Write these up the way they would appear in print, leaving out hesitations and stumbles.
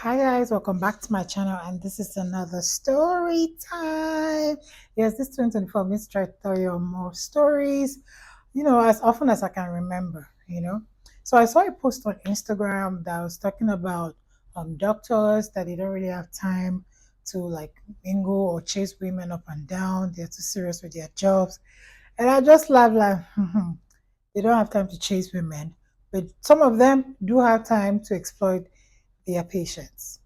Hi guys, welcome back to my channel, and this is another story time. Yes, this 2024 I'm going to try to tell you more stories, as often as I can remember. So I saw a post on Instagram that was talking about doctors that they don't really have time to like mingle or chase women up and down. They're too serious with their jobs. And I just laughed like they don't have time to chase women, but some of them do have time to exploit their patients.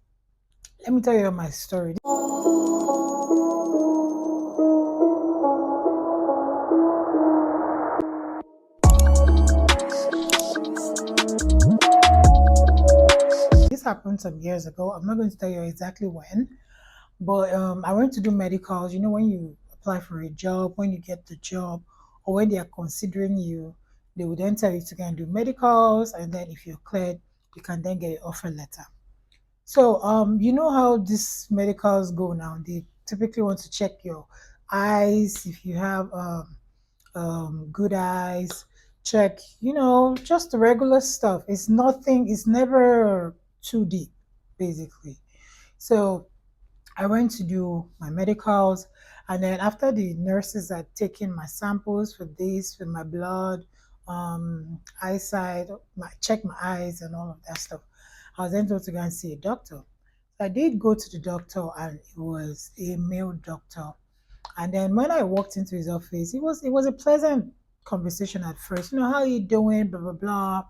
Let me tell you my story. This happened some years ago. I'm not going to tell you exactly when, but I went to do medicals. You know, when you apply for a job, when you get the job, or when they are considering you, they would then tell you to go and do medicals, and then if you're cleared, you can then get an offer letter. So, you know how these medicals go now. They typically want to check your eyes, if you have good eyes, check, just the regular stuff. It's nothing, it's never too deep, basically. So I went to do my medicals, and then after the nurses had taken my samples for this, for my blood, eyesight, check my eyes and all of that stuff, I was then told to go and see a doctor. So I did go to the doctor, and it was a male doctor. And then when I walked into his office, it was a pleasant conversation at first. How you doing? Blah blah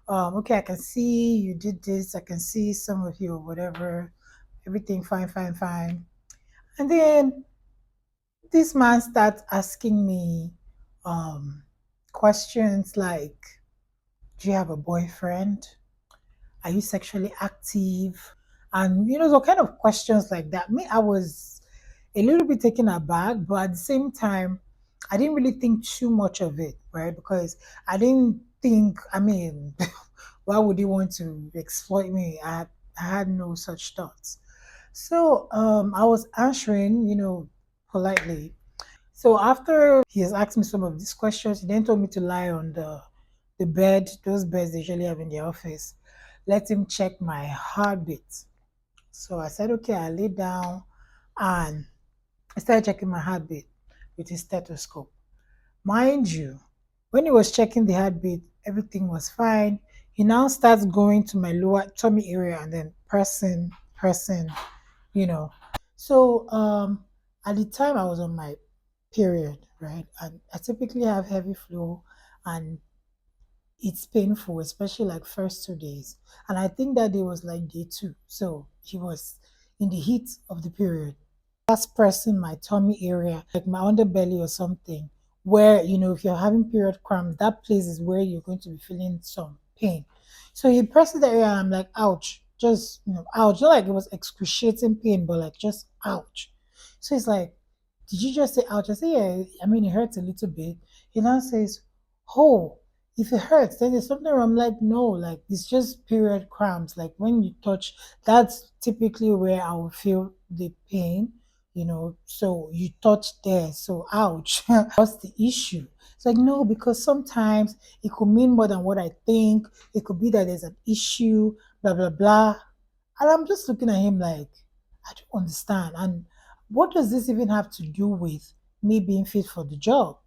blah. Okay, I can see you did this. I can see some of you or whatever. Everything fine, fine, fine. And then this man starts asking me um questions like, do you have a boyfriend? Are you sexually active? And so kind of questions like that. Me, I was a little bit taken aback, but at the same time, I didn't really think too much of it, right? Because I didn't think, I mean, why would he want to exploit me? I had no such thoughts. So I was answering, politely. So after he has asked me some of these questions, he then told me to lie on the bed, those beds they usually have in the office. Let him check my heartbeat. So I said, okay, I lay down, and I started checking my heartbeat with his stethoscope. Mind you, when he was checking the heartbeat, everything was fine. He now starts going to my lower tummy area and then pressing, you know. So at the time I was on my period, right? And I typically have heavy flow, and it's painful, especially like first 2 days. And I think that day was like day two. So he was in the heat of the period. That's pressing my tummy area, like my underbelly or something, where, if you're having period cramps, that place is where you're going to be feeling some pain. So he presses the area, and I'm like, ouch, just, ouch. Not like it was excruciating pain, but like just ouch. So he's like, did you just say ouch? I say, yeah, I mean, it hurts a little bit. He now says, oh, if it hurts, then there's something wrong. I'm like, no, like it's just period cramps. Like when you touch, that's typically where I will feel the pain, so you touch there, so ouch. What's the issue? It's like, no, because sometimes it could mean more than what I think. It could be that there's an issue, blah blah blah. And I'm just looking at him like, I don't understand. And what does this even have to do with me being fit for the job?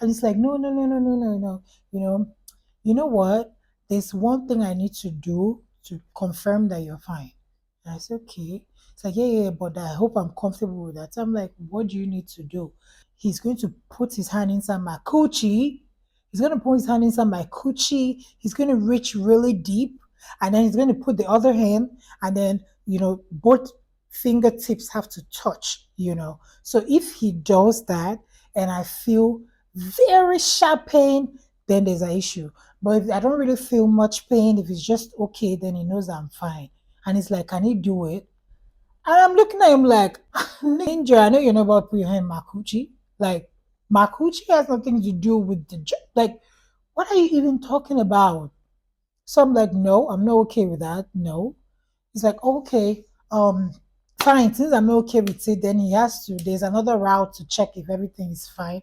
And it's like, no, no, no, no, no, no, no. You know, you know what? There's one thing I need to do to confirm that you're fine. And I said, okay. It's like, yeah, yeah, yeah, but I hope I'm comfortable with that. So I'm like, what do you need to do? He's going to put his hand inside my coochie. He's going to put his hand inside my coochie. He's going to reach really deep. And then he's going to put the other hand, and then, both fingertips have to touch. So if he does that and I feel very sharp pain, then there's an issue. But if I don't really feel much pain, if it's just okay, then he knows I'm fine. And he's like, can he do it? And I'm looking at him like, Ninja, I know you're not about to put your hand in Makuchi. Like, Makuchi has nothing to do with the job. Like, what are you even talking about? So I'm like, no, I'm not okay with that. No. He's like, okay, fine. Since I'm not okay with it, then there's another route to check if everything is fine.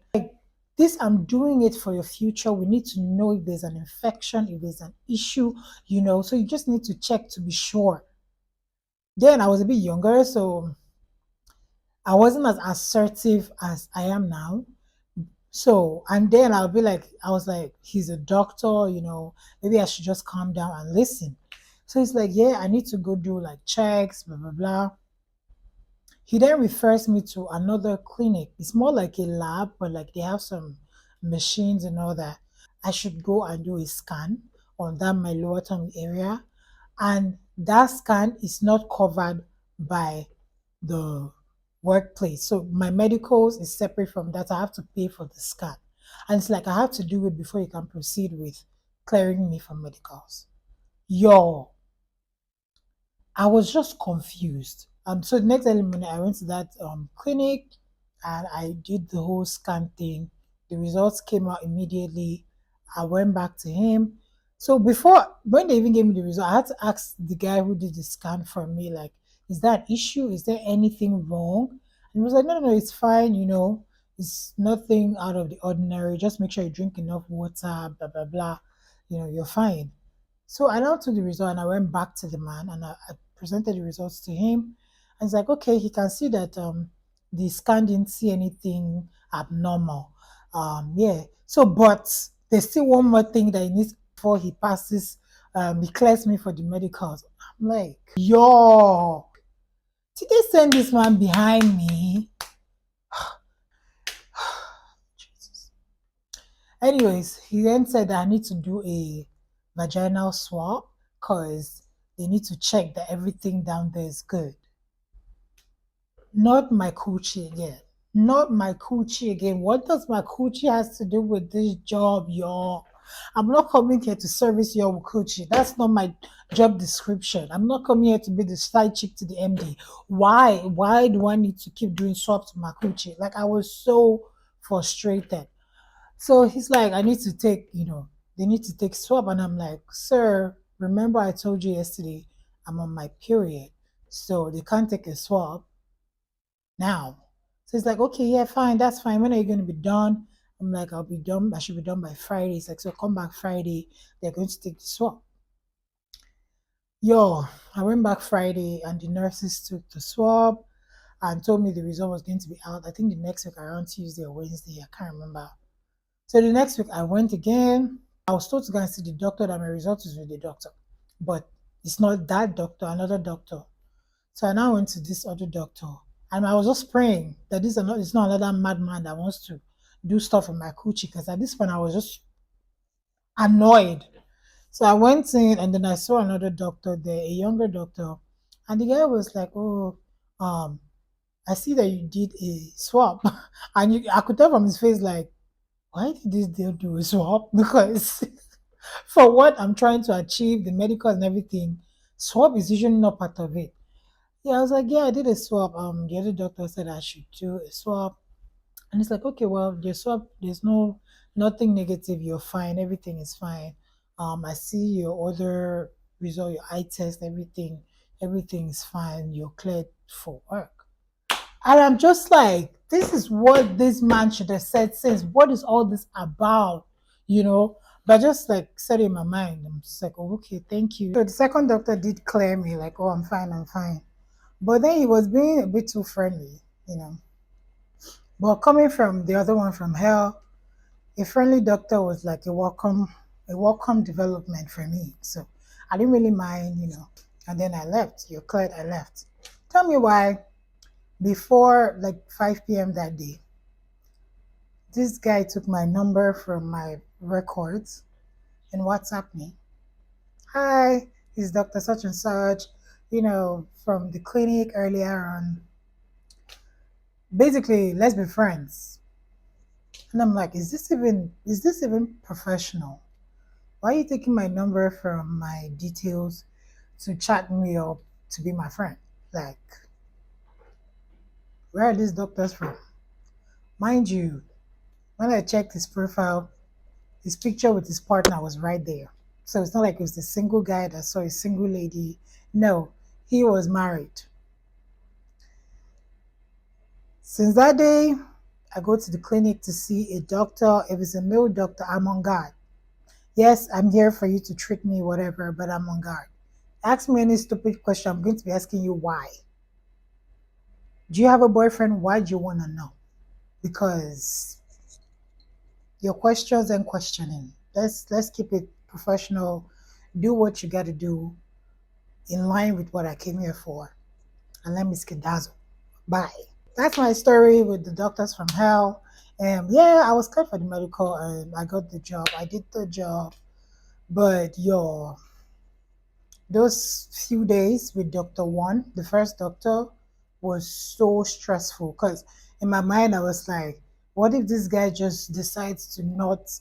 This, I'm doing it for your future. We need to know if there's an infection, if there's an issue, so you just need to check to be sure. Then I was a bit younger, so I wasn't as assertive as I am now. So, and then I'll be like, I was like, he's a doctor, maybe I should just calm down and listen. So he's like, yeah, I need to go do like checks, blah, blah, blah. He then refers me to another clinic. It's more like a lab, but like they have some machines and all that. I should go and do a scan on that my lower tummy area. And that scan is not covered by the workplace. So my medicals is separate from that. I have to pay for the scan. And it's like I have to do it before you can proceed with clearing me for medicals. Yo, I was just confused. So the next early morning, I went to that clinic and I did the whole scan thing. The results came out immediately. I went back to him. So before, when they even gave me the result, I had to ask the guy who did the scan for me, like, is that an issue? Is there anything wrong? And he was like, no, no, no, it's fine. It's nothing out of the ordinary. Just make sure you drink enough water, blah, blah, blah. You're fine. So I now took the result and I went back to the man and I presented the results to him. And it's like, okay, he can see that the scan didn't see anything abnormal. Yeah. So, but there's still one more thing that he needs before he passes. He clears me for the medicals. I'm like, yo, did they send this man behind me? Jesus. Anyways, he then said that I need to do a vaginal swab because they need to check that everything down there is good. Not my coochie again. Not my coochie again. What does my coochie has to do with this job, y'all? I'm not coming here to service your coochie. That's not my job description. I'm not coming here to be the side chick to the MD. Why? Why do I need to keep doing swaps to my coochie? Like I was so frustrated. So he's like, I need to take, they need to take swab. And I'm like, sir, remember I told you yesterday I'm on my period. So they can't take a swab now. So he's like, okay, yeah, fine, that's fine. When are you going to be done? I'm like, I'll be done. I should be done by Friday. He's like, so come back Friday. They're going to take the swab. Yo, I went back Friday and the nurses took the swab and told me the result was going to be out. I think the next week around Tuesday or Wednesday. I can't remember. So the next week I went again. I was told to go and see the doctor that my result is with the doctor. But it's not that doctor, another doctor. So I now went to this other doctor. And I was just praying that it's not another madman that wants to do stuff with my coochie. Because at this point I was just annoyed. So I went in and then I saw another doctor there, a younger doctor. And the guy was like, oh, um, I see that you did a swap. And I could tell from his face, like, why did this deal do a swap? Because for what I'm trying to achieve, the medical and everything, swap is usually not part of it. Yeah, I was like, yeah, I did a swap. The other doctor said I should do a swap. And it's like, okay, well, the swap, there's nothing negative, you're fine, everything is fine. I see your other result, your eye test, everything is fine, you're cleared for work. And I'm just like, this is what this man should have said since. What is all this about? You know? But just like said in my mind, I'm just like, oh, okay, thank you. So the second doctor did clear me, like, oh, I'm fine, I'm fine. But then he was being a bit too friendly. But coming from the other one from hell, a friendly doctor was like a welcome development for me. So I didn't really mind. And then I left. You're cleared, I left. Tell me why before like 5 p.m. that day, this guy took my number from my records and WhatsApp me. Hi, it's Dr. Such and Such, from the clinic earlier on. Basically, let's be friends. And I'm like, is this even professional? Why are you taking my number from my details to chat me up to be my friend? Like, where are these doctors from? Mind you, when I checked his profile, his picture with his partner was right there. So it's not like it was the single guy that saw a single lady. No, he was married. Since that day, I go to the clinic to see a doctor. If it's a male doctor, I'm on guard. Yes, I'm here for you to treat me, whatever, but I'm on guard. Ask me any stupid question, I'm going to be asking you why. Do you have a boyfriend? Why do you want to know? Because your questions and questioning. Let's keep it professional. Do what you got to do in line with what I came here for, and let me skedazzle. Bye. That's my story with the doctors from hell. And yeah, I was cleared for the medical, and I got the job. I did the job, but those few days with Doctor One, the first doctor, was so stressful because in my mind I was like, what if this guy just decides to not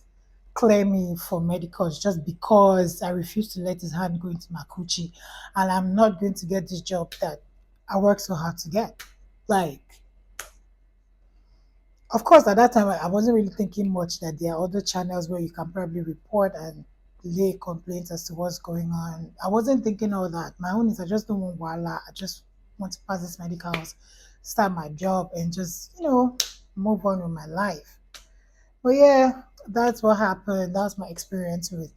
clear me for medicals just because I refuse to let his hand go into my coochie, and I'm not going to get this job that I worked so hard to get. Like, of course, at that time, I wasn't really thinking much that there are other channels where you can probably report and lay complaints as to what's going on. I wasn't thinking all that. My own is I just don't want voila. I just want to pass this medicals, start my job, and just, move on with my life. But yeah, that's what happened. That's my experience with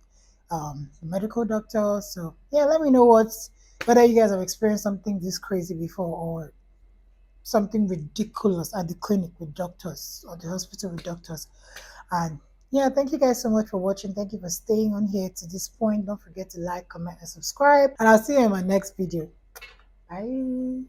the medical doctor. So yeah, let me know whether you guys have experienced something this crazy before, or something ridiculous at the clinic with doctors or the hospital with doctors. And yeah, thank you guys so much for watching. Thank you for staying on here to this point. Don't forget to like, comment, and subscribe. And I'll see you in my next video. Bye.